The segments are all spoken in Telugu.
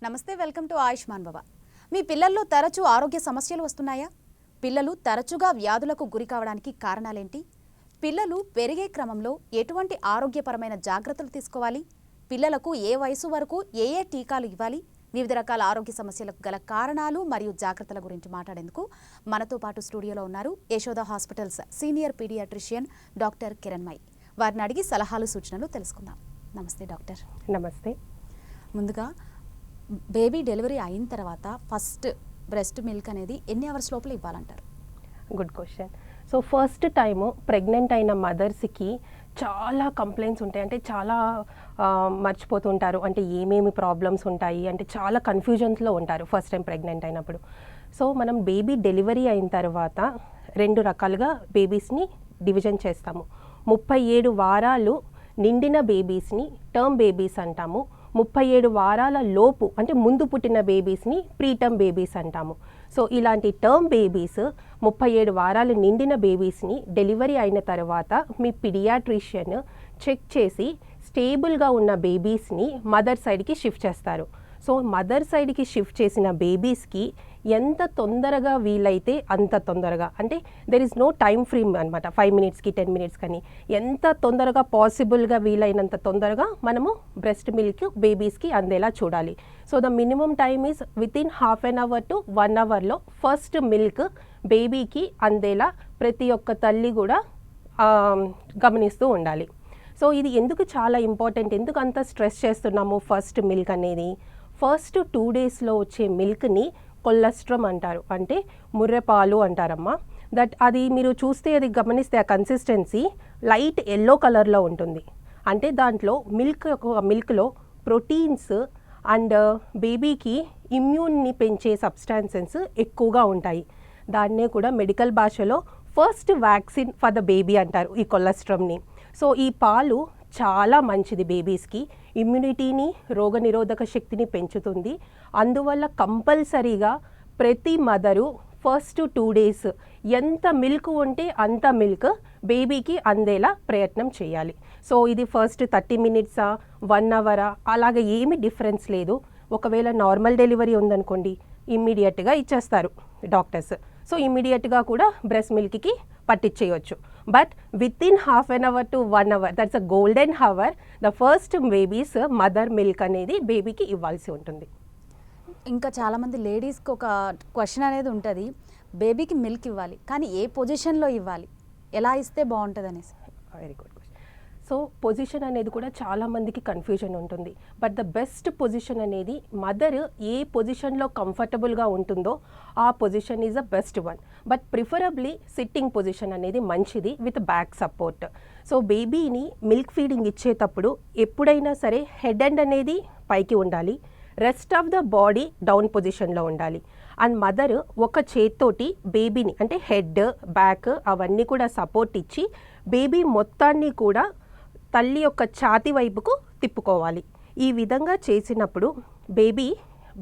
నమస్తే, వెల్కమ్ టు ఆయుష్మాన్ భవ. మీ పిల్లల్లో తరచూ ఆరోగ్య సమస్యలు వస్తున్నాయా? పిల్లలు తరచుగా వ్యాధులకు గురి కావడానికి కారణాలేంటి? పిల్లలు పెరిగే క్రమంలో ఎటువంటి ఆరోగ్యపరమైన జాగ్రత్తలు తీసుకోవాలి? పిల్లలకు ఏ వయసు వరకు ఏ టీకాలు ఇవ్వాలి? వివిధ రకాల ఆరోగ్య సమస్యలకు గల కారణాలు మరియు జాగ్రత్తల గురించి మాట్లాడేందుకు మనతో పాటు స్టూడియోలో ఉన్నారు Yashoda hospitals senior paediatrician doctor Kiranmayi. వారిని అడిగి సలహాలు సూచనలు తెలుసుకుందాం. నమస్తే డాక్టర్. నమస్తే. ముందుగా బేబీ డెలివరీ అయిన తర్వాత ఫస్ట్ బ్రెస్ట్ మిల్క్ అనేది ఎన్ని అవర్స్ లోపల ఇవ్వాలంటారు? Good question. So first time pregnant అయిన మదర్స్కి చాలా కంప్లైంట్స్ ఉంటాయి. అంటే చాలా మర్చిపోతుంటారు, అంటే ఏమేమి ప్రాబ్లమ్స్ ఉంటాయి అంటే చాలా కన్ఫ్యూజన్స్లో ఉంటారు ఫస్ట్ టైం ప్రెగ్నెంట్ అయినప్పుడు. సో మనం బేబీ డెలివరీ అయిన తర్వాత 2 రకాలుగా బేబీస్ని డివిజన్ చేస్తాము. 37 వారాలు నిండిన బేబీస్ని టర్మ్ బేబీస్ అంటాము. 37 వారాల లోపు అంటే ముందు పుట్టిన బేబీస్ని ప్రీటర్మ్ బేబీస్ అంటాము. సో ఇలాంటి టర్మ్ బేబీస్ 37 వారాలు నిండిన బేబీస్ని డెలివరీ అయిన తర్వాత మీ పీడియాట్రిషియన్ చెక్ చేసి స్టేబుల్గా ఉన్న బేబీస్ని మదర్ సైడ్కి షిఫ్ట్ చేస్తారు. సో మదర్ సైడ్కి షిఫ్ట్ చేసిన బేబీస్కి ఎంత తొందరగా వీలైతే అంత తొందరగా, అంటే there is no time frame అనమాట, 5 మినిట్స్కి 10 మినిట్స్ కానీ ఎంత తొందరగా పాసిబుల్గా వీలైనంత తొందరగా మనము బ్రెస్ట్ మిల్క్ బేబీస్కి అందేలా చూడాలి. So the minimum time is within half an hour to 1 అవర్లో ఫస్ట్ మిల్క్ బేబీకి అందేలా ప్రతి ఒక్క తల్లి కూడా గమనిస్తూ ఉండాలి. సో ఇది ఎందుకు చాలా ఇంపార్టెంట్, ఎందుకు అంత స్ట్రెస్ చేస్తున్నాము ఫస్ట్ మిల్క్ అనేది? ఫస్ట్ 2 డేస్లో వచ్చే మిల్క్ని కొలెస్ట్రాల్ అంటారు, అంటే ముర్రెపాలు అంటారమ్మా. అది మీరు చూస్తే, అది గమనిస్తే ఆ కన్సిస్టెన్సీ లైట్ ఎల్లో కలర్లో ఉంటుంది. అంటే దాంట్లో మిల్క్లో ప్రోటీన్స్ అండ్ బేబీకి ఇమ్యూన్ని పెంచే సబ్స్టాన్సెస్ ఎక్కువగా ఉంటాయి. దాన్నే కూడా మెడికల్ భాషలో first vaccine for the baby అంటారు ఈ కొలెస్ట్రాల్ని. సో ఈ పాలు చాలా మంచిది, బేబీస్కి ఇమ్యూనిటీని, రోగనిరోధక శక్తిని పెంచుతుంది. అందువల్ల కంపల్సరీగా ప్రతి మదరు ఫస్ట్ 2 డేస్ ఎంత మిల్క్ ఉంటే అంత మిల్క్ బేబీకి అందేలా ప్రయత్నం చేయాలి. సో ఇది ఫస్ట్ 30 మినిట్సా 1 అవరా అలాగే ఏమి డిఫరెన్స్ లేదు. ఒకవేళ నార్మల్ డెలివరీ ఉందనుకోండి, ఇమ్మీడియట్గా ఇచ్చేస్తారు డాక్టర్స్. సో ఇమ్మీడియట్గా కూడా బ్రెస్ట్ మిల్క్కి పట్టించేయచ్చు. But within half an hour to 1 hour, that's a golden hour, the first babies mother milk అనేది బేబీకి ఇవ్వాల్సి ఉంటుంది. ఇంకా చాలామంది లేడీస్కి ఒక క్వశ్చన్ అనేది ఉంటుంది, బేబీకి మిల్క్ ఇవ్వాలి కానీ ఏ పొజిషన్లో ఇవ్వాలి, ఎలా ఇస్తే బాగుంటుంది అనేసి. Very good question. So position అనేది కూడా చాలామందికి కన్ఫ్యూజన్ ఉంటుంది. బట్ ద బెస్ట్ పొజిషన్ అనేది మదర్ ఏ పొజిషన్లో కంఫర్టబుల్గా ఉంటుందో ఆ position is the best one. But preferably sitting position అనేది మంచిది విత్ బ్యాక్ సపోర్ట్. సో బేబీని మిల్క్ ఫీడింగ్ ఇచ్చేటప్పుడు ఎప్పుడైనా సరే హెడ్ ఎండ్ అనేది పైకి ఉండాలి, rest of the body down పొజిషన్లో ఉండాలి. అండ్ మదర్ ఒక చేత్తోటి బేబీని, అంటే హెడ్ బ్యాక్ అవన్నీ కూడా సపోర్ట్ ఇచ్చి బేబీ మొత్తాన్ని కూడా తల్లి యొక్క ఛాతీ వైపుకు తిప్పుకోవాలి. ఈ విధంగా చేసినప్పుడు బేబీ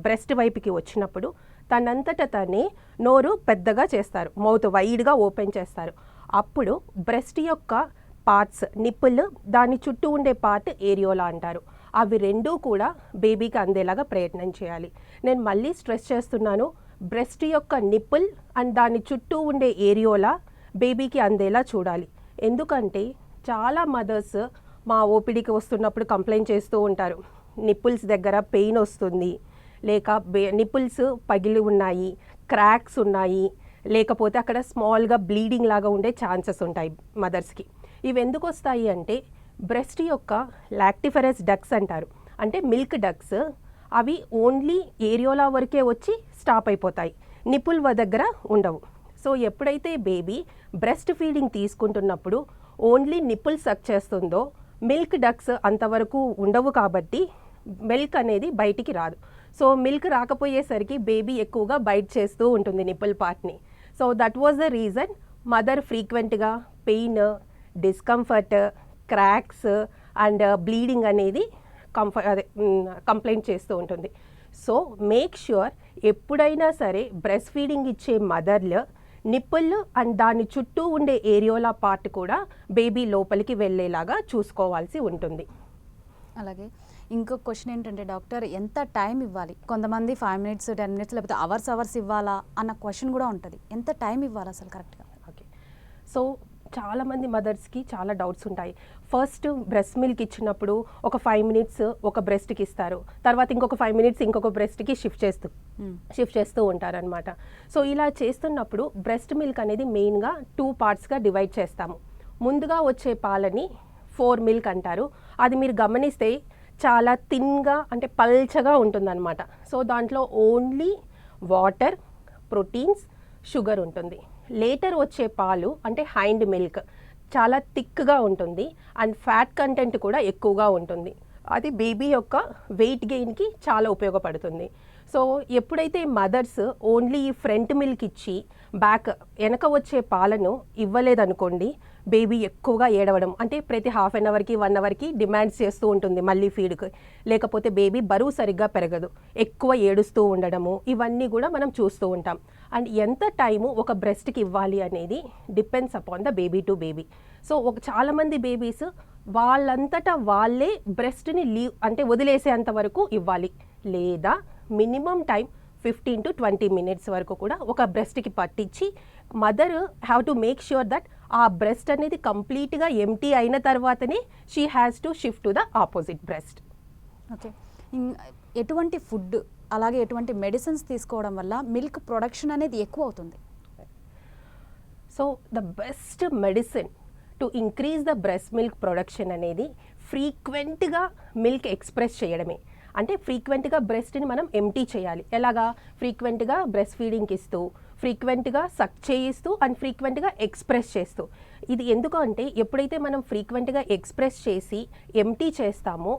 బ్రెస్ట్ వైపుకి వచ్చినప్పుడు తనంతట తనే నోరు పెద్దగా చేస్తారు, మౌత్ వైడ్గా ఓపెన్ చేస్తారు. అప్పుడు బ్రెస్ట్ యొక్క పార్ట్స్, నిప్పుల్, దాని చుట్టూ ఉండే పార్ట్ ఏరియోలా అంటారు, అవి 2 కూడా బేబీకి అందేలాగా ప్రయత్నం చేయాలి. నేను మళ్ళీ స్ట్రెస్ చేస్తున్నాను, బ్రెస్ట్ యొక్క నిప్పుల్ అండ్ దాని చుట్టూ ఉండే ఏరియోలా బేబీకి అందేలా చూడాలి. ఎందుకంటే చాలా మదర్స్ మా ఓపీడీకి వస్తున్నప్పుడు కంప్లైంట్ చేస్తూ ఉంటారు, నిప్పుల్స్ దగ్గర పెయిన్ వస్తుంది, లేక నిప్పుల్స్ పగిలి ఉన్నాయి, క్రాక్స్ ఉన్నాయి, లేకపోతే అక్కడ స్మాల్గా బ్లీడింగ్ లాగా ఉండే ఛాన్సెస్ ఉంటాయి మదర్స్కి. ఇవి ఎందుకు వస్తాయి అంటే బ్రెస్ట్ యొక్క లాక్టిఫెరస్ డక్స్ అంటారు, అంటే మిల్క్ డక్స్, అవి ఓన్లీ ఏరియోలా వరకే వచ్చి స్టాప్ అయిపోతాయి, నిప్పుల్ దగ్గర ఉండవు. సో ఎప్పుడైతే బేబీ బ్రెస్ట్ ఫీడింగ్ తీసుకుంటున్నప్పుడు ఓన్లీ నిప్పుల్ సక్ చేస్తుందో మిల్క్ డక్స్ అంతవరకు ఉండవు, కాబట్టి మిల్క్ అనేది బయటికి రాదు. సో మిల్క్ రాకపోయేసరికి బేబీ ఎక్కువగా బైట్ చేస్తూ ఉంటుంది నిప్పుల్ పార్ట్ని. So that was the reason mother ఫ్రీక్వెంట్గా pain, discomfort, cracks and bleeding అనేది కంప్లైంట్ చేస్తూ ఉంటుంది. సో మేక్ ష్యూర్ ఎప్పుడైనా సరే బ్రెస్ట్ ఫీడింగ్ ఇచ్చే మదర్లు నిప్పుల్ అండ్ దాని చుట్టూ ఉండే ఏరియోలా పార్ట్ కూడా బేబీ లోపలికి వెళ్ళేలాగా చూసుకోవాల్సి ఉంటుంది. అలాగే ఇంకొక క్వశ్చన్ ఏంటంటే డాక్టర్, ఎంత టైం ఇవ్వాలి? కొంతమంది 5 మినిట్స్ 10 మినిట్స్ లేకపోతే అవర్స్ ఇవ్వాలా అన్న క్వశ్చన్ కూడా ఉంటుంది. ఎంత టైం ఇవ్వాలి అసలు కరెక్ట్గా? ఓకే, సో చాలామంది మదర్స్కి చాలా డౌట్స్ ఉంటాయి. ఫస్ట్ బ్రెస్ట్ మిల్క్ ఇచ్చినప్పుడు ఒక 5 మినిట్స్ ఒక బ్రెస్ట్కి ఇస్తారు, తర్వాత ఇంకొక 5 మినిట్స్ ఇంకొక బ్రెస్ట్కి షిఫ్ట్ చేస్తూ ఉంటారనమాట. సో ఇలా చేస్తున్నప్పుడు బ్రెస్ట్ మిల్క్ అనేది మెయిన్గా 2 పార్ట్స్గా డివైడ్ చేస్తాము. ముందుగా వచ్చే పాలని 4 మిల్క్ అంటారు. అది మీరు గమనిస్తే చాలా థిన్గా అంటే పల్చగా ఉంటుందన్నమాట. సో దాంట్లో ఓన్లీ వాటర్, ప్రోటీన్స్, షుగర్ ఉంటుంది. లేటర్ వచ్చే పాలు అంటే హైండ్ మిల్క్ చాలా థిక్గా ఉంటుంది అండ్ ఫ్యాట్ కంటెంట్ కూడా ఎక్కువగా ఉంటుంది. అది బేబీ యొక్క వెయిట్ గెయిన్కి చాలా ఉపయోగపడుతుంది. సో ఎప్పుడైతే మదర్స్ ఓన్లీ ఫ్రంట్ మిల్క్ ఇచ్చి వెనక వచ్చే పాలను ఇవ్వలేదనుకోండి, బేబీ ఎక్కువగా ఏడవడం, అంటే ప్రతి హాఫ్ అన్ అవర్కి 1 అవర్కి డిమాండ్స్ చేస్తూ ఉంటుంది మళ్ళీ ఫీడ్కి, లేకపోతే బేబీ బరువు సరిగ్గా పెరగదు, ఎక్కువ ఏడుస్తూ ఉండడము, ఇవన్నీ కూడా మనం చూస్తూ ఉంటాం. అండ్ ఎంత టైము ఒక బ్రెస్ట్కి ఇవ్వాలి అనేది depends upon the baby to baby. So చాలామంది బేబీస్ వాళ్ళంతటా వాళ్ళే బ్రెస్ట్ని అంటే వదిలేసేంత వరకు ఇవ్వాలి, లేదా మినిమం టైం 15 to 20 మినిట్స్ వరకు కూడా ఒక బ్రెస్ట్కి పట్టించి mother have to make sure that ఆ బ్రెస్ట్ అనేది కంప్లీట్గా ఎంటీ అయిన తర్వాతనే she has to shift to the opposite breast. Okay, ఎటువంటి ఫుడ్ అలాగే ఎటువంటి మెడిసిన్స్ తీసుకోవడం వల్ల మిల్క్ ప్రొడక్షన్ అనేది ఎక్కువ అవుతుంది? So the best medicine to increase the breast milk production అనేది ఫ్రీక్వెంట్గా మిల్క్ ఎక్స్ప్రెస్ చేయడమే. అంటే ఫ్రీక్వెంట్గా బ్రెస్ట్ని మనం ఎంటీ చేయాలి. ఎలాగా? ఫ్రీక్వెంట్గా బ్రెస్ట్ ఫీడింగ్కి ఇస్తూ, ఫ్రీక్వెంట్గా సక్ చేయిస్తూ అండ్ ఫ్రీక్వెంట్గా ఎక్స్ప్రెస్ చేస్తూ. ఇది ఎందుకు అంటే ఎప్పుడైతే మనం ఫ్రీక్వెంట్గా ఎక్స్ప్రెస్ చేసి ఎంటీ చేస్తామో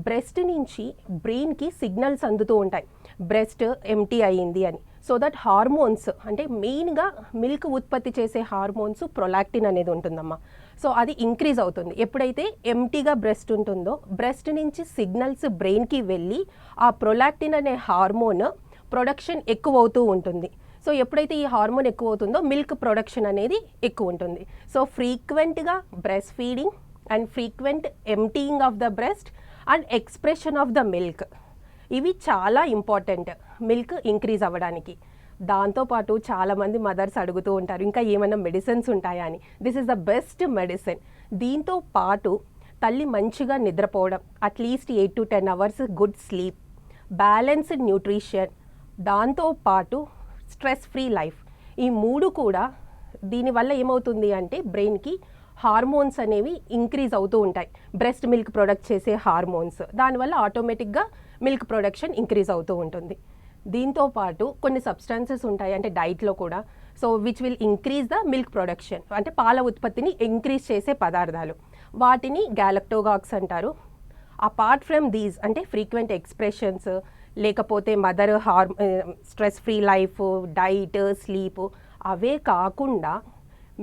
బ్రెస్ట్ నుంచి బ్రెయిన్కి సిగ్నల్స్ అందుతూ ఉంటాయి, బ్రెస్ట్ ఎంటీ అయ్యింది అని. సో దట్ హార్మోన్స్ అంటే మెయిన్గా మిల్క్ ఉత్పత్తి చేసే హార్మోన్స్ ప్రొలాక్టిన్ అనేది ఉంటుందమ్మా. సో అది ఇంక్రీజ్ అవుతుంది. ఎప్పుడైతే ఎంటీగా బ్రెస్ట్ ఉంటుందో బ్రెస్ట్ నుంచి సిగ్నల్స్ బ్రెయిన్కి వెళ్ళి ఆ ప్రొలాక్టిన్ అనే హార్మోన్ ప్రొడక్షన్ ఎక్కువ అవుతూ ఉంటుంది. సో ఎప్పుడైతే ఈ హార్మోన్ ఎక్కువ అవుతుందో మిల్క్ ప్రొడక్షన్ అనేది ఎక్కువ ఉంటుంది. సో ఫ్రీక్వెంట్గా breast feeding and frequent ఎంటీయింగ్ of the breast and expression of the milk, ఇవి చాలా ఇంపార్టెంట్ మిల్క్ ఇంక్రీజ్ అవ్వడానికి. దాంతోపాటు చాలామంది మదర్స్ అడుగుతూ ఉంటారు ఇంకా ఏమైనా మెడిసిన్స్ ఉంటాయా అని. This is the best medicine. దీంతో పాటు తల్లి మంచిగా నిద్రపోవడం, at least 8 to 10 hours good sleep, balanced nutrition, దాంతోపాటు స్ట్రెస్ ఫ్రీ లైఫ్, ఈ 3 కూడా దీనివల్ల ఏమవుతుంది అంటే బ్రెయిన్కి హార్మోన్స్ అనేవి ఇంక్రీజ్ అవుతూ ఉంటాయి, బ్రెస్ట్ మిల్క్ ప్రొడక్ట్ చేసే హార్మోన్స్. దానివల్ల ఆటోమేటిక్గా మిల్క్ ప్రొడక్షన్ ఇంక్రీజ్ అవుతూ ఉంటుంది. దీంతో పాటు కొన్ని సబ్స్టాన్సెస్ ఉంటాయి అంటే డైట్లో కూడా, so which will increase the milk production, అంటే పాల ఉత్పత్తిని ఇంక్రీజ్ చేసే పదార్థాలు, వాటిని గ్యాలక్టోగాక్స్ అంటారు. అపార్ట్ ఫ్రమ్ దీస్ అంటే ఫ్రీక్వెంట్ ఎక్స్ప్రెషన్స్, లేకపోతే mother stress free life, diet, sleep, అవే కాకుండా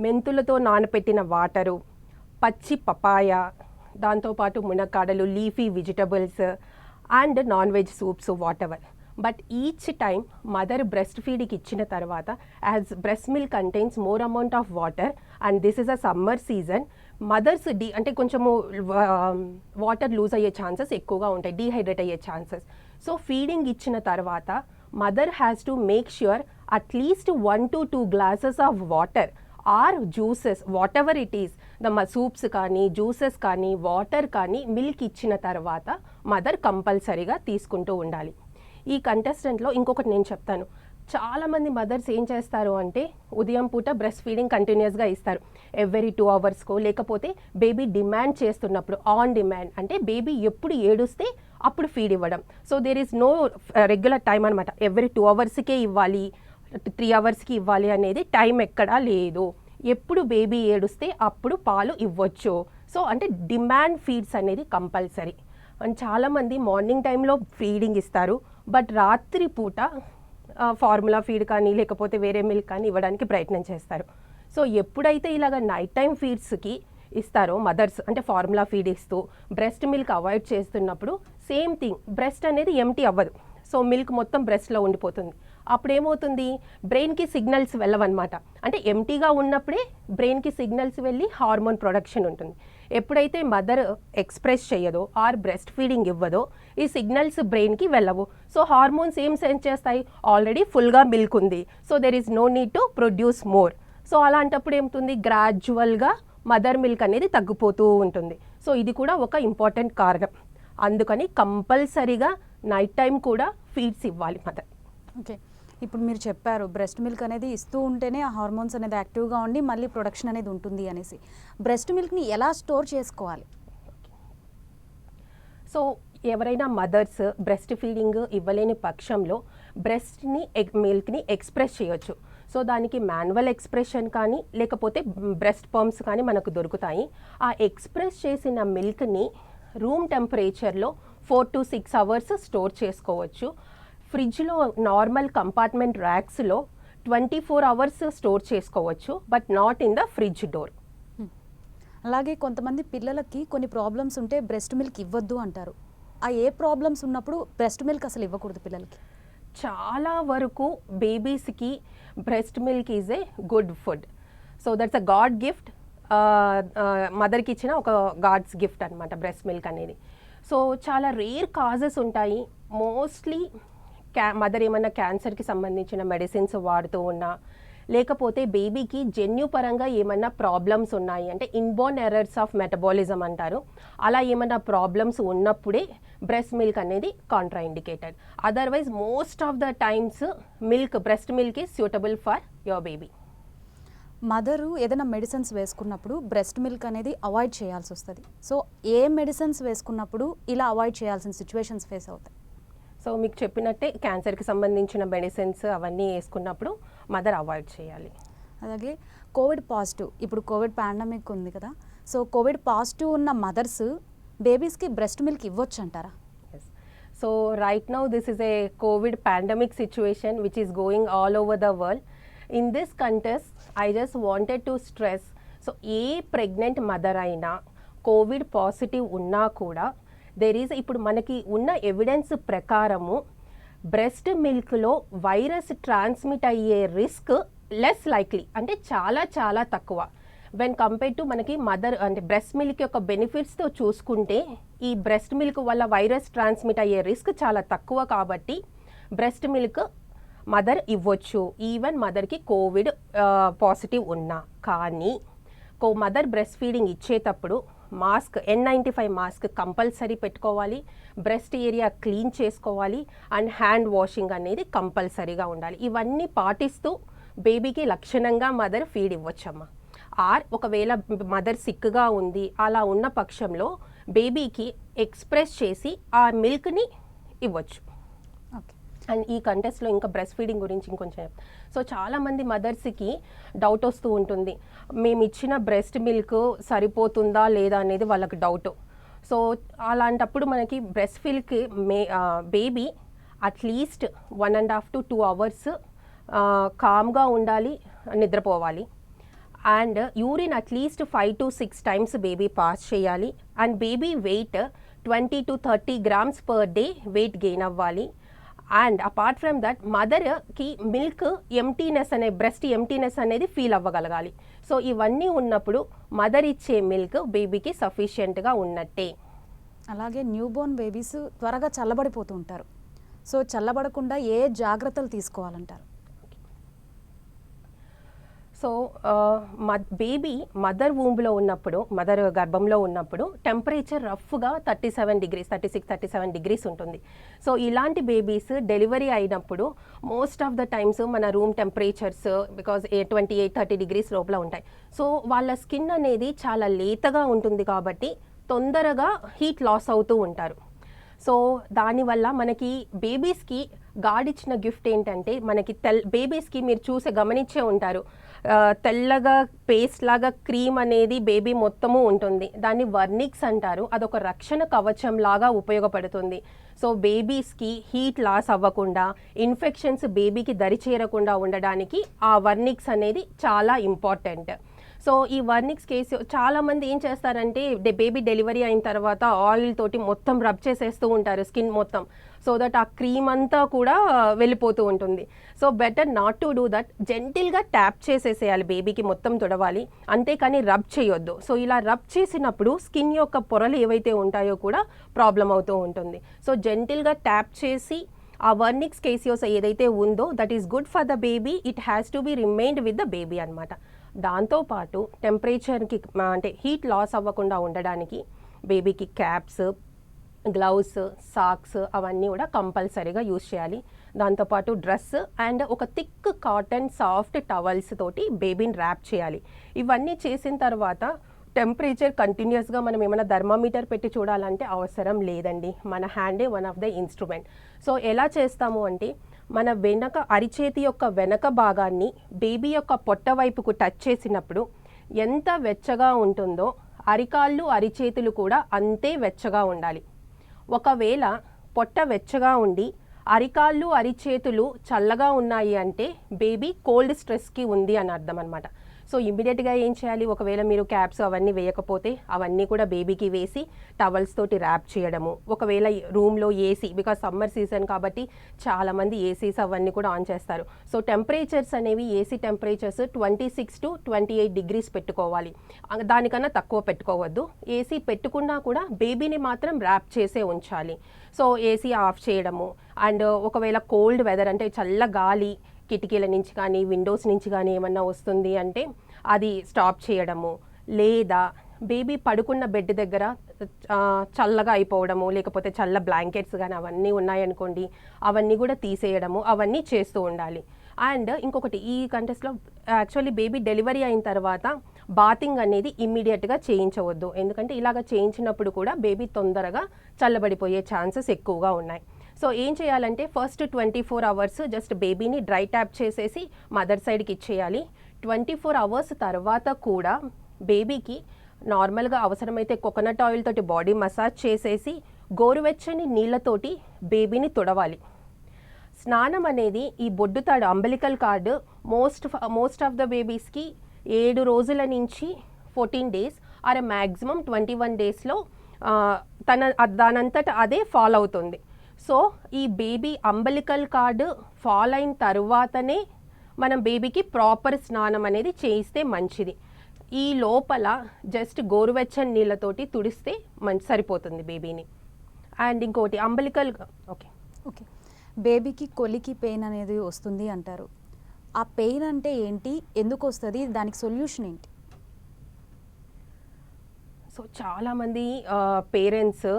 మెంతులతో నానపెట్టిన వాటరు, పచ్చి పపాయ, దాంతోపాటు మునక్కాడలు, leafy vegetables and non veg soups, whatever. But each time mother breast ఫీడ్కి ఇచ్చిన తర్వాత, as breast milk contains more amount of water and this is a summer season, mothers అంటే కొంచెము వాటర్ లూజ్ అయ్యే ఛాన్సెస్ ఎక్కువగా ఉంటాయి, డీహైడ్రేట్ అయ్యే ఛాన్సెస్. సో ఫీడింగ్ ఇచ్చిన తర్వాత mother has to make sure at least 1 to 2 glasses of water or juices, whatever it is, soups కానీ జ్యూసెస్ కానీ వాటర్ కానీ మిల్క్ ఇచ్చిన తర్వాత మదర్ కంపల్సరీగా తీసుకుంటూ ఉండాలి. ఈ కంటెస్టెంట్లో ఇంకొకటి నేను చెప్తాను, చాలామంది మదర్స్ ఏం చేస్తారు అంటే ఉదయం పూట బ్రెస్ట్ ఫీడింగ్ కంటిన్యూస్గా ఇస్తారు ఎవ్రీ 2 అవర్స్కో, లేకపోతే బేబీ డిమాండ్ చేస్తున్నప్పుడు ఆన్ డిమాండ్, అంటే బేబీ ఎప్పుడు ఏడుస్తే అప్పుడు ఫీడ్ ఇవ్వడం. So there is no regular time అనమాట, ఎవ్రీ 2 అవర్స్కే ఇవ్వాలి, 3 అవర్స్కి ఇవ్వాలి అనేది టైం ఎక్కడా లేదు. ఎప్పుడు బేబీ ఏడుస్తే అప్పుడు పాలు ఇవ్వచ్చు. సో అంటే డిమాండ్ ఫీడ్స్ అనేది కంపల్సరీ. అండ్ చాలామంది మార్నింగ్ టైంలో ఫీడింగ్ ఇస్తారు, బట్ రాత్రి పూట ఫార్ములా ఫీడ్ కానీ లేకపోతే వేరే మిల్క్ కానీ ఇవ్వడానికి ప్రయత్నం చేస్తారు. సో ఎప్పుడైతే ఇలాగ నైట్ టైం ఫీడ్స్కి ఇస్తారో మదర్స్, అంటే ఫార్ములా ఫీడ్ ఇస్తూ బ్రెస్ట్ మిల్క్ అవాయిడ్ చేస్తున్నప్పుడు సేమ్ థింగ్, బ్రెస్ట్ అనేది ఎంటీ అవ్వదు, సో మిల్క్ మొత్తం బ్రెస్ట్లో ఉండిపోతుంది. అప్పుడు ఏమవుతుంది, బ్రెయిన్కి సిగ్నల్స్ వెళ్ళవన్నమాట. అంటే ఎంటీగా ఉన్నప్పుడే బ్రెయిన్కి సిగ్నల్స్ వెళ్ళి హార్మోన్ ప్రొడక్షన్ ఉంటుంది. ఎప్పుడైతే మదర్ ఎక్స్ప్రెస్ చేయదో ఆర్ బ్రెస్ట్ ఫీడింగ్ ఇవ్వదో ఈ సిగ్నల్స్ బ్రెయిన్కి వెళ్ళవు. సో హార్మోన్స్ ఏం సెన్స్ చేస్తాయి, ఆల్రెడీ ఫుల్గా మిల్క్ ఉంది, so there is no need to produce more. So అలాంటప్పుడు ఏమవుతుంది, గ్రాడ్యువల్గా మదర్ మిల్క్ అనేది తగ్గిపోతూ ఉంటుంది. సో ఇది కూడా ఒక ఇంపార్టెంట్ కారణం. అందుకని కంపల్సరీగా నైట్ టైం కూడా ఫీడ్స్ ఇవ్వాలి మదర్. ఓకే, ఇప్పుడు మీరు చెప్పారు బ్రెస్ట్ మిల్క్ అనేది ఇస్తూ ఉంటేనే ఆ హార్మోన్స్ అనేది యాక్టివ్గా ఉండి మళ్ళీ ప్రొడక్షన్ అనేది ఉంటుంది అనేసి. బ్రెస్ట్ మిల్క్ని ఎలా స్టోర్ చేసుకోవాలి? సో ఎవరైనా మదర్స్ బ్రెస్ట్ ఫీడింగ్ ఇవ్వలేని పక్షంలో మిల్క్ని ఎక్స్ప్రెస్ చేయొచ్చు. సో దానికి మాన్యువల్ ఎక్స్ప్రెషన్ కానీ లేకపోతే బ్రెస్ట్ పంప్స్ కానీ మనకు దొరుకుతాయి. ఆ ఎక్స్ప్రెస్ చేసిన మిల్క్ని రూమ్ టెంపరేచర్లో 4 to 6 hours స్టోర్ చేసుకోవచ్చు. ఫ్రిడ్జ్లో నార్మల్ కంపార్ట్మెంట్ ర్యాక్స్లో 24 hours స్టోర్ చేసుకోవచ్చు, but not in the fridge door. అలాగే కొంతమంది పిల్లలకి కొన్ని ప్రాబ్లమ్స్ ఉంటే బ్రెస్ట్ మిల్క్ ఇవ్వద్దు అంటారు. ఆ ఏ ప్రాబ్లమ్స్ ఉన్నప్పుడు బ్రెస్ట్ మిల్క్ అసలు ఇవ్వకూడదు పిల్లలకి? చాలా వరకు బేబీస్కి breast milk is a good food. So that's a god gift. మదర్కి ఇచ్చిన ఒక గాడ్స్ గిఫ్ట్ అనమాట బ్రెస్ట్ మిల్క్ అనేది. సో చాలా రేర్ కాజెస్ ఉంటాయి. మోస్ట్లీ మదర్ ఏమన్నా క్యాన్సర్కి సంబంధించిన మెడిసిన్స్ వాడుతూ ఉన్నా, లేకపోతే బేబీకి జన్యుపరంగా ఏమన్నా ప్రాబ్లమ్స్ ఉన్నాయి అంటే ఇన్బోర్న్ ఎర్రర్స్ ఆఫ్ మెటబాలిజం అంటారు, అలా ఏమన్నా ప్రాబ్లమ్స్ ఉన్నప్పుడే బ్రెస్ట్ మిల్క్ అనేది contraindicated. Otherwise most of the times breast milk is suitable for your baby. Mother ఏదైనా మెడిసిన్స్ వేసుకున్నప్పుడు బ్రెస్ట్ మిల్క్ అనేది అవాయిడ్ చేయాల్సి వస్తుంది. సో ఏ మెడిసిన్స్ వేసుకున్నప్పుడు ఇలా అవాయిడ్ చేయాల్సిన సిచ్యువేషన్స్ ఫేస్ అవుతాయి? సో మీకు చెప్పినట్టే క్యాన్సర్కి సంబంధించిన మెడిసిన్స్ అవన్నీ వేసుకున్నప్పుడు మదర్ అవాయిడ్ చేయాలి. అలాగే కోవిడ్ పాజిటివ్, ఇప్పుడు కోవిడ్ పాండమిక్ ఉంది కదా, సో కోవిడ్ పాజిటివ్ ఉన్న మదర్స్ బేబీస్కి బ్రెస్ట్ మిల్క్ ఇవ్వచ్చు అంటారా? Yes. So right now this is a covid pandemic situation which is going all over the world. In this context I just wanted to stress, so a pregnant mother అయినా కోవిడ్ పాజిటివ్ ఉన్నా కూడా ఇప్పుడు మనకి ఉన్న ఎవిడెన్స్ ప్రకారము బ్రెస్ట్ మిల్క్లో వైరస్ ట్రాన్స్మిట్ అయ్యే రిస్క్ లెస్ లైక్లీ, అంటే చాలా చాలా తక్కువ వెన్ కంపేర్ టు మనకి మదర్ అంటే బ్రెస్ట్ మిల్క్ యొక్క బెనిఫిట్స్తో చూసుకుంటే ఈ బ్రెస్ట్ మిల్క్ వల్ల వైరస్ ట్రాన్స్మిట్ అయ్యే రిస్క్ చాలా తక్కువ. కాబట్టి బ్రెస్ట్ మిల్క్ మదర్ ఇవ్వచ్చు, ఈవెన్ మదర్కి కోవిడ్ పాజిటివ్ ఉన్నా. కానీ మదర్ బ్రెస్ట్ ఫీడింగ్ ఇచ్చేటప్పుడు మాస్క్ N95 మాస్క్ కంపల్సరీ పెట్టుకోవాలి, బ్రెస్ట్ ఏరియా క్లీన్ చేసుకోవాలి, అండ్ హ్యాండ్ వాషింగ్ అనేది కంపల్సరీగా ఉండాలి. ఇవన్నీ పాటిస్తూ బేబీకి లక్షణంగా మదర్ ఫీడ్ ఇవ్వచ్చమ్మా. ఒకవేళ మదర్ సిక్గా ఉంది అలా ఉన్న పక్షంలో బేబీకి ఎక్స్ప్రెస్ చేసి ఆ మిల్క్ని ఇవ్వచ్చు. అండ్ ఈ కంటెస్ట్లో ఇంకా బ్రెస్ట్ ఫీడింగ్ గురించి ఇంకొంచెం సో చాలామంది మదర్స్కి డౌట్ వస్తూ ఉంటుంది, మేము ఇచ్చిన బ్రెస్ట్ మిల్క్ సరిపోతుందా లేదా అనేది వాళ్ళకి డౌట్. సో అలాంటప్పుడు మనకి breast milk baby at least 1.5 to 2 hours కామ్గా ఉండాలి, నిద్రపోవాలి. And urine at least 5 to 6 times baby pass చేయాలి. And baby weight 20 to 30 grams per day weight gain అవ్వాలి. అండ్ అపార్ట్ ఫ్రమ్ దట్ మదర్కి మిల్క్ ఎంటీనెస్ బ్రెస్ట్ ఎంటీనెస్ అనేది ఫీల్ అవ్వగలగాలి. సో ఇవన్నీ ఉన్నప్పుడు మదర్ ఇచ్చే మిల్క్ బేబీకి సఫిషియెంట్గా ఉన్నట్టే. అలాగే న్యూ బోర్న్ బేబీస్ త్వరగా చల్లబడిపోతూ ఉంటారు. సో చల్లబడకుండా ఏ జాగ్రత్తలు తీసుకోవాలంటారు? సో బేబీ మదర్ వూంబ్లో ఉన్నప్పుడు, మదర్ గర్భంలో ఉన్నప్పుడు టెంపరేచర్ రఫ్గా 37 degrees 36-37 degrees ఉంటుంది. సో ఇలాంటి బేబీస్ డెలివరీ అయినప్పుడు మోస్ట్ ఆఫ్ ద టైమ్స్ మన రూమ్ టెంపరేచర్స్ బికాజ్ 28-30 degrees లోపల ఉంటాయి. సో వాళ్ళ స్కిన్ అనేది చాలా లేతగా ఉంటుంది కాబట్టి తొందరగా హీట్ లాస్ అవుతూ ఉంటారు. సో దానివల్ల మనకి బేబీస్కి గాడ్ ఇచ్చిన గిఫ్ట్ ఏంటంటే మనకి బేబీస్కి మీరు గమనించే ఉంటారు, తెల్లగా పేస్ట్ లాగా క్రీమ్ అనేది బేబీ మొత్తము ఉంటుంది. దాన్ని వర్నిక్స్ అంటారు. అదొక రక్షణ కవచం లాగా ఉపయోగపడుతుంది. సో బేబీస్కి హీట్ లాస్ అవ్వకుండా, ఇన్ఫెక్షన్స్ బేబీకి దరి చేరకుండా ఉండడానికి ఆ వర్నిక్స్ అనేది చాలా ఇంపార్టెంట్. సో ఈ వర్నిక్స్ కేసు చాలామంది ఏం చేస్తారంటే బేబీ డెలివరీ అయిన తర్వాత ఆయిల్ తోటి మొత్తం రబ్ చేసేస్తూ ఉంటారు స్కిన్ మొత్తం, సో దట్ ఆ క్రీమ్ అంతా కూడా వెళ్ళిపోతూ ఉంటుంది. So better not to do that. జెంటిల్గా ట్యాప్ చేసేసేయాలి, బేబీకి మొత్తం తుడవాలి, అంతేకాని రబ్ చేయొద్దు. సో ఇలా రబ్ చేసినప్పుడు స్కిన్ యొక్క పొరలు ఏవైతే ఉంటాయో కూడా ప్రాబ్లం అవుతూ ఉంటుంది. సో జెంటిల్గా ట్యాప్ చేసి ఆ వర్నిక్స్ కేసియోసా ఏదైతే ఉందో that is good for the baby, it has to be remained with the baby అనమాట. దాంతోపాటు టెంపరేచర్కి అంటే హీట్ లాస్ అవ్వకుండా ఉండడానికి బేబీకి క్యాప్స్, గ్లౌస్, సాక్స్ అవన్నీ కూడా కంపల్సరీగా యూజ్ చేయాలి. దాంతోపాటు డ్రెస్ అండ్ ఒక థిక్ కాటన్ సాఫ్ట్ టవల్స్ తోటి బేబీని ర్యాప్ చేయాలి. ఇవన్నీ చేసిన తర్వాత టెంపరేచర్ కంటిన్యూస్గా మనం ఏమైనా థర్మామీటర్ పెట్టి చూడాలంటే అవసరం లేదండి, మన హ్యాండే one of the instrument. So ఎలా చేస్తాము అంటే మన వెనక అరిచేతి యొక్క వెనక భాగాన్ని బేబీ యొక్క పొట్ట వైపుకు టచ్ చేసినప్పుడు ఎంత వెచ్చగా ఉంటుందో అరికాళ్ళు అరిచేతులు కూడా అంతే వెచ్చగా ఉండాలి. ఒకవేళ పొట్ట వెచ్చగా ఉండి అరికాళ్ళు అరిచేతులు చల్లగా ఉన్నాయి అంటే బేబీ కోల్డ్ స్ట్రెస్కి ఉంది అని అర్థం అనమాట. సో ఇమ్మీడియట్గా ఏం చేయాలి, ఒకవేళ మీరు క్యాప్స్ అవన్నీ వేయకపోతే అవన్నీ కూడా బేబీకి వేసి టవల్స్ తోటి ర్యాప్ చేయడము. ఒకవేళ రూమ్లో ఏసీ, బికాజ్ సమ్మర్ సీజన్ కాబట్టి చాలామంది ఏసీస్ అవన్నీ కూడా ఆన్ చేస్తారు. సో టెంపరేచర్స్ అనేవి ఏసీ టెంపరేచర్స్ 26 to 28 degrees పెట్టుకోవాలి, దానికన్నా తక్కువ పెట్టుకోవద్దు. ఏసీ పెట్టుకున్నా కూడా బేబీని మాత్రం ర్యాప్ చేసే ఉంచాలి. సో ఏసీ ఆఫ్ చేయడము అండ్ ఒకవేళ కోల్డ్ వెదర్ అంటే చల్ల గాలి కిటికీల నుంచి కానీ విండోస్ నుంచి కానీ ఏమన్నా వస్తుంది అంటే అది స్టాప్ చేయడము, లేదా బేబీ పడుకున్న బెడ్ దగ్గర చల్లగా అయిపోవడము, లేకపోతే చల్ల బ్లాంకెట్స్ కానీ అవన్నీ ఉన్నాయనుకోండి అవన్నీ కూడా తీసేయడము, అవన్నీ చేస్తూ ఉండాలి. అండ్ ఇంకొకటి, ఈ కంటెస్ట్లో యాక్చువల్లీ బేబీ డెలివరీ అయిన తర్వాత బాతింగ్ అనేది ఇమ్మీడియట్గా చేయించవద్దు, ఎందుకంటే ఇలాగ చేయించినప్పుడు కూడా బేబీ తొందరగా చల్లబడిపోయే ఛాన్సెస్ ఎక్కువగా ఉన్నాయి. సో ఏం చేయాలంటే ఫస్ట్ 24 hours జస్ట్ బేబీని డ్రై ట్యాప్ చేసేసి మదర్ సైడ్కి ఇచ్చేయాలి. 24 hours తర్వాత కూడా బేబీకి నార్మల్గా అవసరమైతే కోకోనట్ ఆయిల్ తోటి బాడీ మసాజ్ చేసేసి గోరువెచ్చని నీళ్ళతోటి బేబీని తుడవాలి. స్నానం అనేది ఈ బొడ్డుతాడు umbilical cord most of the బేబీస్కి 7 రోజుల నుంచి 14 days ఆర్ మ్యాక్సిమం 21 daysలో దానంతట అదే ఫాలో అవుతుంది. సో ఈ బేబీ అంబలికల్ కార్డ్ ఫాల్ అయిన తర్వాతనే మనం బేబీకి ప్రాపర్ స్నానం అనేది చేయిస్తే మంచిది. ఈ లోపల జస్ట్ గోరువెచ్చని నీళ్ళతోటి తుడిస్తే సరిపోతుంది బేబీని. అండ్ ఇంకోటి అంబలికల్ ఓకే బేబీకి కొలికి పెయిన్ అనేది వస్తుంది అంటారు. ఆ పెయిన్ అంటే ఏంటి, ఎందుకు వస్తుంది, దానికి సొల్యూషన్ ఏంటి? సో చాలామంది పేరెంట్స్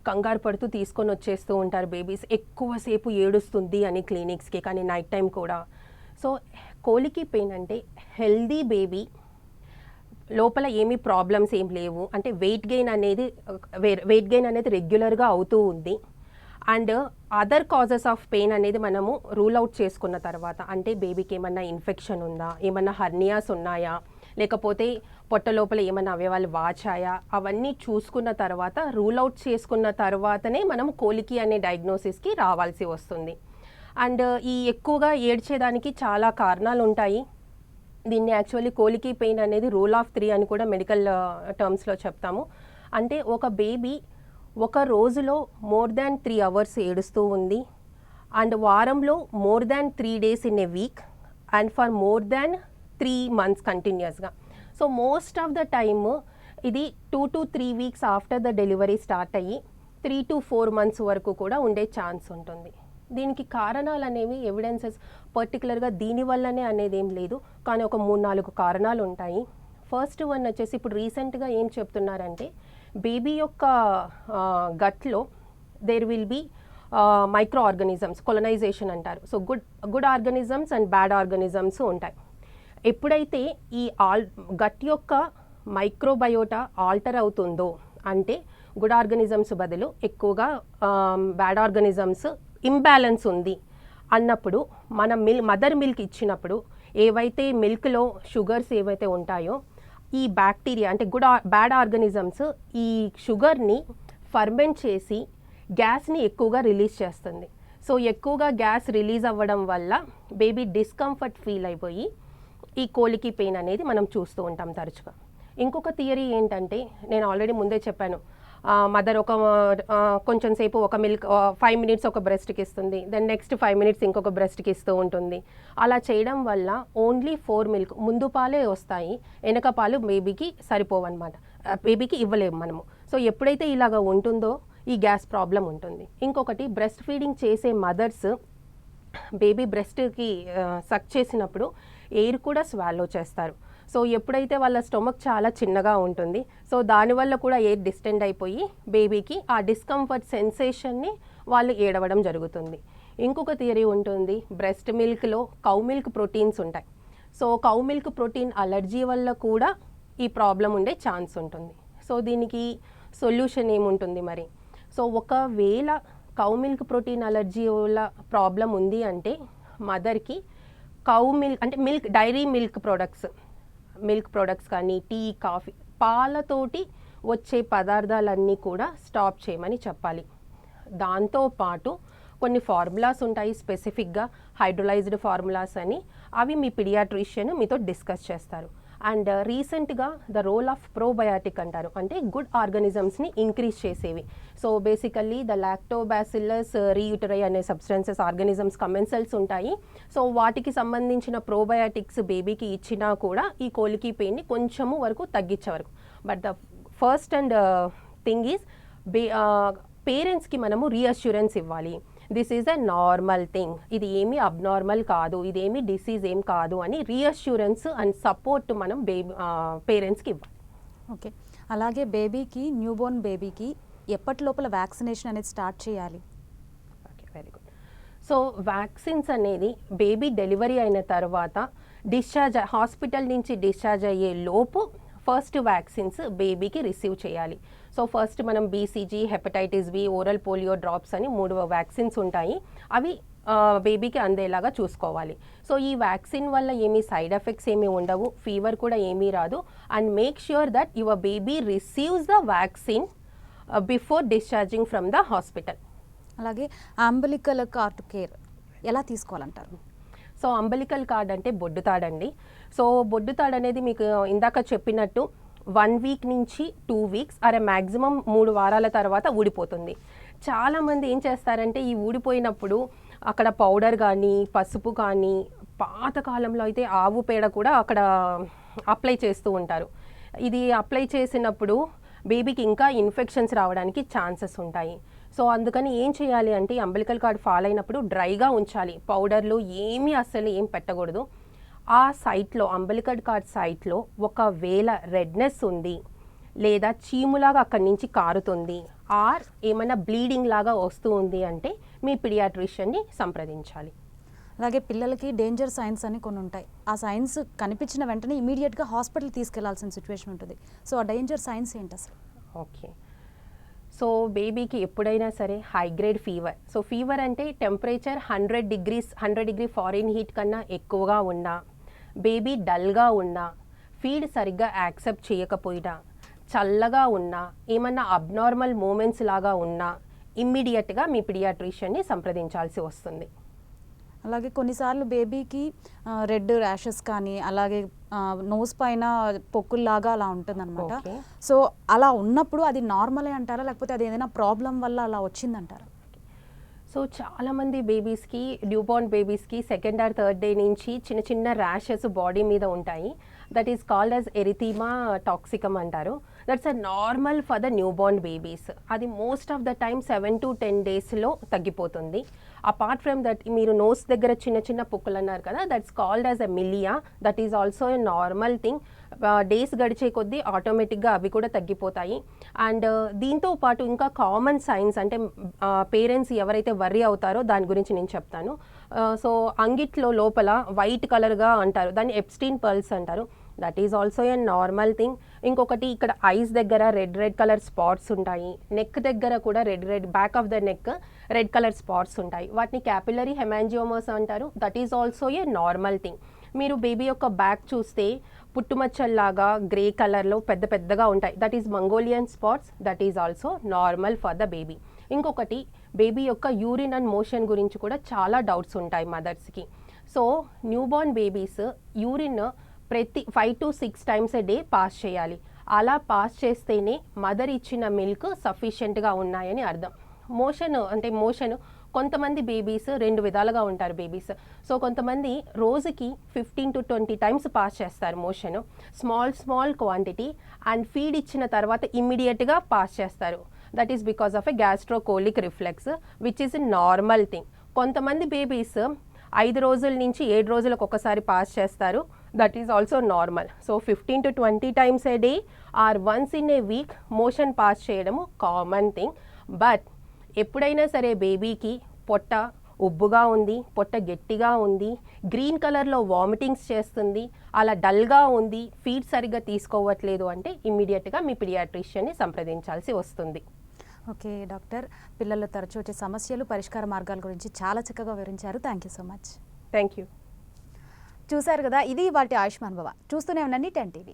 కంగారు పడుతూ తీసుకొని వచ్చేస్తూ ఉంటారు బేబీస్ ఎక్కువసేపు ఏడుస్తుంది అని క్లినిక్స్కి, కానీ నైట్ టైం కూడా. సో కోలికి పెయిన్ అంటే హెల్దీ బేబీ లోపల ఏమీ ప్రాబ్లమ్స్ ఏం లేవు, అంటే వెయిట్ గెయిన్ అనేది రెగ్యులర్గా అవుతూ ఉంది. And other causes of pain అనేది మనము రూల్ అవుట్ చేసుకున్న తర్వాత, అంటే బేబీకి ఏమన్నా ఇన్ఫెక్షన్ ఉందా, ఏమన్నా హర్నియాస్ ఉన్నాయా, లేకపోతే పొట్ట లోపల ఏమైనా అవయవాలు వాచాయా, అవన్నీ చూసుకున్న తర్వాత రూల్ అవుట్ చేసుకున్న తర్వాతనే మనం కోలికి అనే డయాగ్నోసిస్కి రావాల్సి వస్తుంది. అండ్ ఈ ఎక్కువగా ఏడ్చేదానికి చాలా కారణాలు ఉంటాయి. దీన్ని యాక్చువల్లీ కోలికి పెయిన్ అనేది రూల్ ఆఫ్ 3 అని కూడా మెడికల్ టర్మ్స్లో చెప్తాము. అంటే ఒక బేబీ ఒక రోజులో మోర్ దాన్ 3 hours ఏడుస్తూ ఉంది, అండ్ వారంలో more than 3 days in a week, and for more than 3 months కంటిన్యూస్గా. So most of the time ఇది 2 to 3 weeks after the delivery start అయ్యి 3 to 4 months వరకు కూడా ఉండే ఛాన్స్ ఉంటుంది. దీనికి కారణాలు అనేవి ఎవిడెన్సెస్ పర్టికులర్గా దీనివల్లనే అనేది ఏం లేదు, కానీ ఒక 3-4 కారణాలు ఉంటాయి. ఫస్ట్ వన్ వచ్చేసి ఇప్పుడు రీసెంట్గా ఏం చెప్తున్నారంటే బేబీ యొక్క గట్లో there will be microorganisms, colonisation అంటారు. So good organisms and bad organisms ఉంటాయి. ఎప్పుడైతే ఈ గట్ యొక్క మైక్రోబయోటా ఆల్టర్ అవుతుందో, అంటే గుడ్ ఆర్గానిజమ్స్ బదులు ఎక్కువగా బ్యాడ్ ఆర్గానిజమ్స్ ఇంబ్యాలెన్స్ ఉంది అన్నప్పుడు మన మదర్ మిల్క్ ఇచ్చినప్పుడు ఏవైతే మిల్క్లో షుగర్స్ ఏవైతే ఉంటాయో ఈ బ్యాక్టీరియా అంటే బ్యాడ్ ఆర్గానిజమ్స్ ఈ షుగర్ని ఫర్మెంట్ చేసి గ్యాస్ని ఎక్కువగా రిలీజ్ చేస్తుంది. సో ఎక్కువగా గ్యాస్ రిలీజ్ అవ్వడం వల్ల బేబీ డిస్కంఫర్ట్ ఫీల్ అయిపోయి ఈ కోలికి పెయిన్ అనేది మనం చూస్తూ ఉంటాం తరచుగా. ఇంకొక థియరీ ఏంటంటే, నేను ఆల్రెడీ ముందే చెప్పాను, మదర్ కొంచెం సేపు ఒక మిల్క్ 5 మినిట్స్ ఒక బ్రెస్ట్కి ఇస్తుంది, దెన్ నెక్స్ట్ 5 మినిట్స్ ఇంకొక బ్రెస్ట్కి ఇస్తూ ఉంటుంది. అలా చేయడం వల్ల ఓన్లీ 4 మిల్క్, ముందు పాలే వస్తాయి, వెనక పాలు బేబీకి సరిపోవన్నమాట, బేబీకి ఇవ్వలేము మనము. సో ఎప్పుడైతే ఇలాగ ఉంటుందో ఈ గ్యాస్ ప్రాబ్లం ఉంటుంది. ఇంకొకటి, బ్రెస్ట్ ఫీడింగ్ చేసే మదర్స్ బేబీ బ్రెస్ట్కి సక్ చేసినప్పుడు ఎయిర్ కూడా స్వాలో చేస్తారు. సో ఎప్పుడైతే వాళ్ళ స్టొమక్ చాలా చిన్నగా ఉంటుంది, సో దానివల్ల కూడా ఎయిర్ డిస్టెండ్ అయిపోయి బేబీకి ఆ డిస్కంఫర్ట్ సెన్సేషన్ని వాళ్ళు ఏడవడం జరుగుతుంది. ఇంకొక థియరీ ఉంటుంది, బ్రెస్ట్ మిల్క్లో కౌ మిల్క్ ప్రోటీన్స్ ఉంటాయి. So cow milk protein allergy వల్ల కూడా ఈ ప్రాబ్లం ఉండే ఛాన్స్ ఉంటుంది. సో దీనికి సొల్యూషన్ ఏముంటుంది మరి? సో ఒకవేళ కౌ మిల్క్ ప్రోటీన్ అలర్జీ వల్ల ప్రాబ్లం ఉంది అంటే మదర్కి కౌ మిల్క్ అంటే డైరీ మిల్క్ ప్రొడక్ట్స్ కానీ టీ, కాఫీ, పాలతోటి వచ్చే పదార్థాలన్నీ కూడా స్టాప్ చేయమని చెప్పాలి. దాంతోపాటు కొన్ని ఫార్ములాస్ ఉంటాయి స్పెసిఫిక్గా, హైడ్రోలైజ్డ్ ఫార్ములాస్ అని, అవి మీ పీడియాట్రిషియన్ మీతో డిస్కస్ చేస్తారు. అండ్ రీసెంట్గా ద రోల్ ఆఫ్ ప్రోబయాటిక్ అంటారు, అంటే గుడ్ ఆర్గానిజమ్స్ని ఇంక్రీజ్ చేసేవి. సో బేసికల్లీ ద లాక్టోబాసిల్లస్ రీయూటరై అనే సబ్స్టెన్సెస్, ఆర్గానిజమ్స్, కమెన్సెల్స్ ఉంటాయి. సో వాటికి సంబంధించిన ప్రోబయాటిక్స్ బేబీకి ఇచ్చినా కూడా ఈ కోలికి పెయిన్ని కొంచెము వరకు తగ్గించే వరకు. But the first and thing is పేరెంట్స్కి మనము రీఅష్యూరెన్స్ ఇవ్వాలి. This is a normal thing, ఇది ఏమీ అబ్నార్మల్ కాదు, ఇదేమీ డిసీజ్ ఏం కాదు అని రీఅష్యూరెన్స్ అండ్ సపోర్ట్ మనం పేరెంట్స్కి ఇవ్వాలి. ఓకే, అలాగే బేబీకి, న్యూబోర్న్ బేబీకి ఎప్పటి లోపల వ్యాక్సినేషన్ అనేది స్టార్ట్ చేయాలి? Okay, very good. So vaccines అనేది బేబీ డెలివరీ అయిన తర్వాత హాస్పిటల్ నుంచి డిశ్చార్జ్ అయ్యే లోపు ఫస్ట్ వ్యాక్సిన్స్ బేబీకి రిసీవ్ చేయాలి. సో ఫస్ట్ మనం BCG, hepatitis B, oral polio drops అని 3 వ్యాక్సిన్స్ ఉంటాయి. అవి బేబీకి అందేలాగా చూసుకోవాలి. సో ఈ వ్యాక్సిన్ వల్ల ఏమీ సైడ్ ఎఫెక్ట్స్ ఏమీ ఉండవు, ఫీవర్ కూడా ఏమీ రాదు. And make sure that your baby receives the vaccine before discharging from the hospital. అలాగే అంబలికల్ కార్డ్ కేర్ ఎలా తీసుకోవాలంటారు? సో అంబలికల్ కార్డ్ అంటే బొడ్డుతాడండి. సో బొడ్డుతాడు అనేది మీకు ఇందాక చెప్పినట్టు 1 వీక్ నుంచి 2 వీక్స్ అరే మ్యాక్సిమం 3 వారాల తర్వాత ఊడిపోతుంది. చాలామంది ఏం చేస్తారంటే ఈ ఊడిపోయినప్పుడు అక్కడ పౌడర్ కానీ, పసుపు కానీ, పాతకాలంలో అయితే ఆవు పేడ కూడా అక్కడ అప్లై చేస్తూ ఉంటారు. ఇది అప్లై చేసినప్పుడు బేబీకి ఇంకా ఇన్ఫెక్షన్స్ రావడానికి ఛాన్సెస్ ఉంటాయి. సో అందుకని ఏం చేయాలి అంటే అంబలికల్ కార్డ్ ఫాల్ అయినప్పుడు డ్రైగా ఉంచాలి, పౌడర్లు ఏమీ అస్సలు ఏం పెట్టకూడదు. ఆ సైట్లో, అంబలికల్ కార్డ్ సైట్లో ఒకవేళ రెడ్నెస్ ఉంది, లేదా చీములాగా అక్కడి నుంచి కారుతుంది, ఆర్ ఏమైనా బ్లీడింగ్ లాగా వస్తూ ఉంది అంటే మీ పీడియాట్రిషియన్ని సంప్రదించాలి. అలాగే పిల్లలకి డేంజర్ సైన్స్ అని కొన్ని ఉంటాయి. ఆ సైన్స్ కనిపించిన వెంటనే ఇమీడియట్గా హాస్పిటల్ తీసుకెళ్లాల్సిన సిచ్యువేషన్ ఉంటుంది. సో ఆ డేంజర్ సైన్స్ ఏంటి అసలు? ఓకే, సో బేబీకి ఎప్పుడైనా సరే high grade fever, so fever అంటే టెంపరేచర్ 100 డిగ్రీ ఫారెన్ హీట్ కన్నా ఎక్కువగా ఉన్నా, బేబీ డల్గా ఉన్నా, ఫీడ్ సరిగ్గా యాక్సెప్ట్ చేయకపోయినా, చల్లగా ఉన్నా, ఏమన్నా అబ్నార్మల్ మూమెంట్స్ లాగా ఉన్నా ఇమ్మీడియట్గా మీ పీడియాట్రిషియన్ని సంప్రదించాల్సి వస్తుంది. అలాగే కొన్నిసార్లు బేబీకి రెడ్ ర్యాషెస్ కానీ, అలాగే నోస్ పైన పొక్కుల్లాగా అలా ఉంటుందన్నమాట. సో అలా ఉన్నప్పుడు అది నార్మలే అంటారా, లేకపోతే అది ఏదైనా ప్రాబ్లం వల్ల అలా వచ్చిందంటారా? సో చాలామంది బేబీస్కి, న్యూబార్న్ బేబీస్కి సెకండ్ ఆర్ థర్డ్ డే నుంచి చిన్న చిన్న ర్యాషెస్ బాడీ మీద ఉంటాయి. That is called as erythema toxicum అంటారు. That's a normal for the newborn babies. అది most of the time 7 to 10 డేస్లో తగ్గిపోతుంది. అపార్ట్ ఫ్రమ్ దట్ మీరు నోస్ దగ్గర చిన్న చిన్న పొక్కులు అన్నారు కదా, that's called as a milia. That is also a normal thing. Days గడిచే కొద్దీ ఆటోమేటిక్గా అవి కూడా తగ్గిపోతాయి. అండ్ దీంతో పాటు ఇంకా కామన్ సైన్స్ అంటే పేరెంట్స్ ఎవరైతే వర్రీ అవుతారో దాని గురించి నేను చెప్తాను. సో అంగిట్లో లోపల వైట్ కలర్గా అంటారు, దాన్ని ఎప్స్టీన్ పర్ల్స్ అంటారు. That is also a normal thing. ఇంకొకటి ఇక్కడ ఐస్ దగ్గర రెడ్ కలర్ స్పాట్స్ ఉంటాయి, నెక్ దగ్గర కూడా back of the neck red colour spots ఉంటాయి. వాటిని క్యాపిలరీ హెమాంజియోమస్ అంటారు. That is also a normal thing. మీరు బేబీ యొక్క బ్యాక్ చూస్తే పుట్టుమచ్చల్లాగా గ్రే కలర్లో పెద్దగా ఉంటాయి. That is Mongolian spots. That is also normal for the baby. ఇంకొకటి బేబీ యొక్క యూరిన్ అండ్ మోషన్ గురించి కూడా చాలా డౌట్స్ ఉంటాయి మదర్స్కి. సో న్యూబార్న్ బేబీస్ యూరిన్ ప్రతి 5 to 6 times A day pass చేయాలి. అలా పాస్ చేస్తేనే మదర్ ఇచ్చిన మిల్క్ సఫిషియెంట్గా ఉన్నాయని అర్థం. మోషన్ కొంతమంది బేబీస్ 2 విధాలుగా ఉంటారు బేబీస్. సో కొంతమంది రోజుకి 15 to 20 టైమ్స్ పాస్ చేస్తారు motion, small quantity, and feed ఇచ్చిన తర్వాత ఇమ్మీడియట్గా పాస్ చేస్తారు. That is because of a gastrocolic reflex which is a normal thing. కొంతమంది బేబీస్ 5 రోజుల నుంచి 7 రోజులకు ఒకసారి పాస్ చేస్తారు. That is also normal. So 15 to 20 times A day or once in a week motion pass చేయడము కామన్ థింగ్. బట్ ఎప్పుడైనా సరే బేబీకి పొట్ట ఉబ్బుగా ఉంది, పొట్ట గట్టిగా ఉంది, గ్రీన్ కలర్లో వామిటింగ్స్ చేస్తుంది, అలా డల్గా ఉంది, ఫీడ్ సరిగ్గా తీసుకోవట్లేదు అంటే ఇమ్మీడియట్గా మీ పిడియాట్రిషియన్ని సంప్రదించాల్సి వస్తుంది. ఓకే డాక్టర్, పిల్లల్లో తరచూ వచ్చే సమస్యలు, పరిష్కార మార్గాల గురించి చాలా చక్కగా వివరించారు. Thank you so much. Thank you. చూశారు కదా, ఇది వాటి ఆయుష్మాన్ భవ. చూస్తూనే ఉండండి 10 TV.